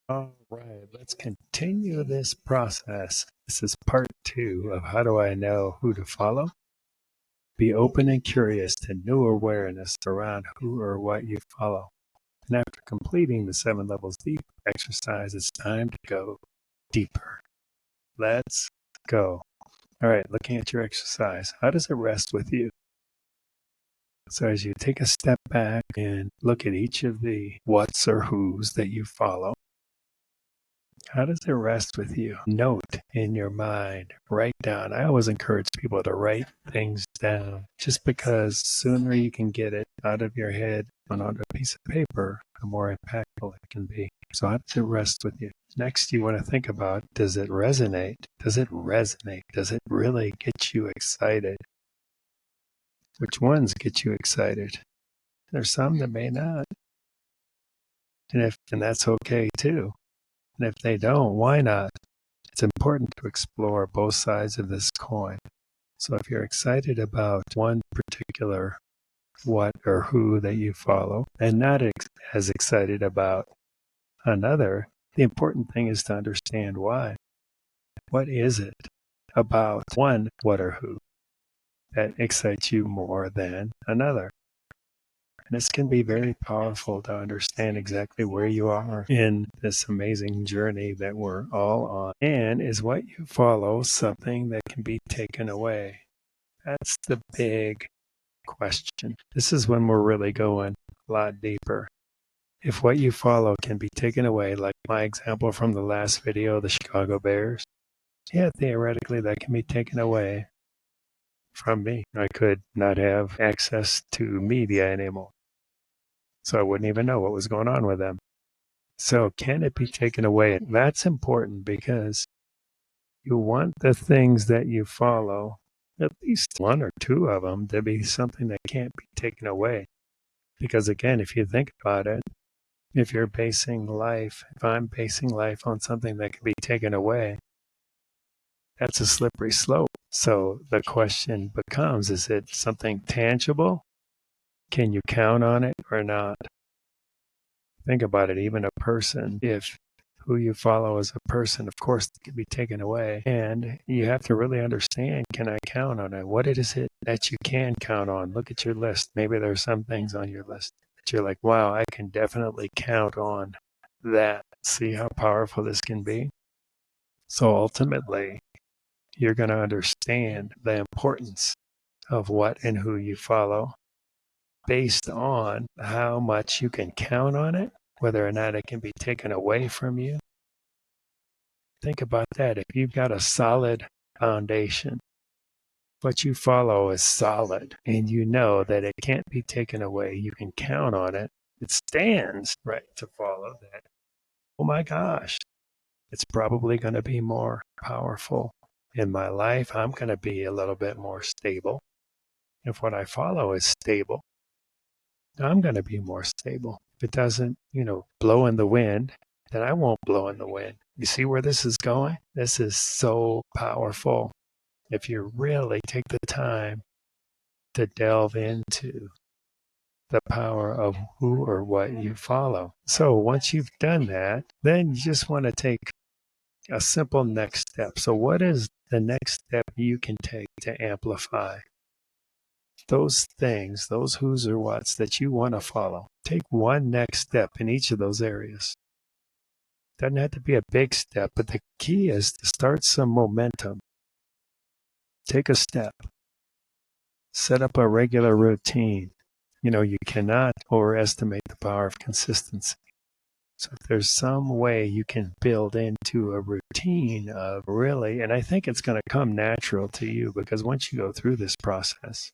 All right, let's continue this process. This is part two of how do I know who to follow? Be open and curious to new awareness around who or what you follow. And after completing the 7 levels deep exercise, it's time to go deeper. Let's go. All right, looking at your exercise, how does it rest with you? So as you take a step back and look at each of the whats or whos that you follow, how does it rest with you? Note in your mind, write down. I always encourage people to write things down just because sooner you can get it out of your head and onto a piece of paper, the more impactful it can be. So how does it rest with you? Next, you want to think about, does it resonate? Does it resonate? Does it really get you excited? Which ones get you excited? There's some that may not. And that's okay too. And if they don't, why not? It's important to explore both sides of this coin. So if you're excited about one particular what or who that you follow and not as excited about another, the important thing is to understand why. What is it about one what or who that excites you more than another? And this can be very powerful to understand exactly where you are in this amazing journey that we're all on. And is what you follow something that can be taken away? That's the big question. This is when we're really going a lot deeper. If what you follow can be taken away, like my example from the last video, the Chicago Bears, yeah, theoretically that can be taken away from me. I could not have access to media anymore. So I wouldn't even know what was going on with them. So can it be taken away? That's important because you want the things that you follow, at least one or two of them, to be something that can't be taken away. Because again, if you think about it, if I'm basing life on something that can be taken away, that's a slippery slope. So the question becomes, is it something tangible? Can you count on it or not? Think about it, even a person, if who you follow as a person, of course, it can be taken away. And you have to really understand, can I count on it? What is it that you can count on? Look at your list. Maybe there's some things on your list that you're like, wow, I can definitely count on that. See how powerful this can be? So ultimately, you're going to understand the importance of what and who you follow based on how much you can count on it, whether or not it can be taken away from you. Think about that. If you've got a solid foundation, what you follow is solid, and you know that it can't be taken away, you can count on it. It stands right to follow that. Oh my gosh, it's probably going to be more powerful in my life. I'm going to be a little bit more stable. If what I follow is stable, I'm going to be more stable. If it doesn't, blow in the wind, then I won't blow in the wind. You see where this is going? This is so powerful. If you really take the time to delve into the power of who or what you follow. So once you've done that, then you just want to take a simple next step. So what is the next step you can take to amplify those things, those who's or whats that you want to follow? Take one next step in each of those areas. Doesn't have to be a big step, but the key is to start some momentum. Take a step. Set up a regular routine. You cannot overestimate the power of consistency. So if there's some way you can build into a routine of really, and I think it's going to come natural to you because once you go through this process,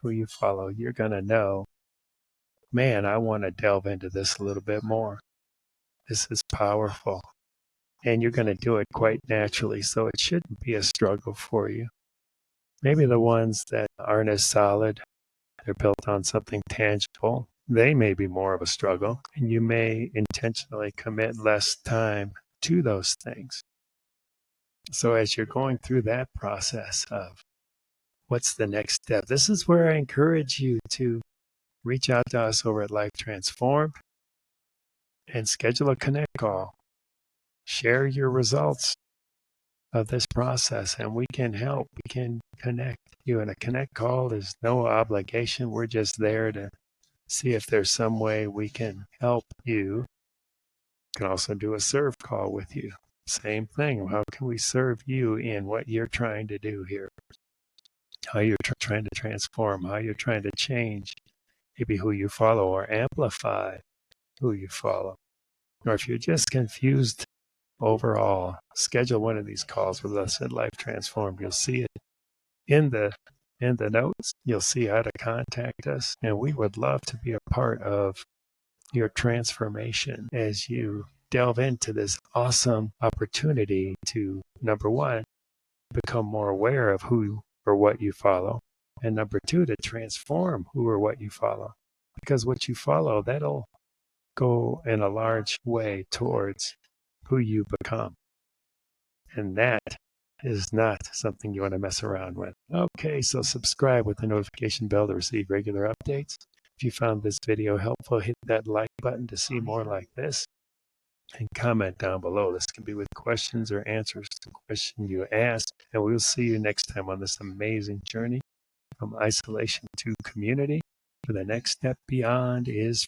who you follow, you're going to know, man, I want to delve into this a little bit more. This is powerful. And you're going to do it quite naturally. So it shouldn't be a struggle for you. Maybe the ones that aren't as solid, they're built on something tangible, they may be more of a struggle, and you may intentionally commit less time to those things. So as you're going through that process of what's the next step, this is where I encourage you to reach out to us over at Life Transformed. and schedule a connect call. Share your results of this process and we can help. We can connect you. And a connect call is no obligation. We're just there to see if there's some way we can help you. We can also do a serve call with you. Same thing. How can we serve you in what you're trying to do here? How you're trying to transform, how you're trying to change maybe who you follow or amplify who you follow. Or if you're just confused overall, schedule one of these calls with us at Life Transformed. You'll see it in the notes. You'll see how to contact us, and we would love to be a part of your transformation as you delve into this awesome opportunity to, number one, become more aware of who or what you follow, and number two, to transform who or what you follow. Because what you follow, that'll go in a large way towards who you become. And that is not something you want to mess around with. Okay, so subscribe with the notification bell to receive regular updates. If you found this video helpful, hit that like button to see more like this and comment down below. This can be with questions or answers to questions you asked. And we'll see you next time on this amazing journey from isolation to community. For the next step beyond is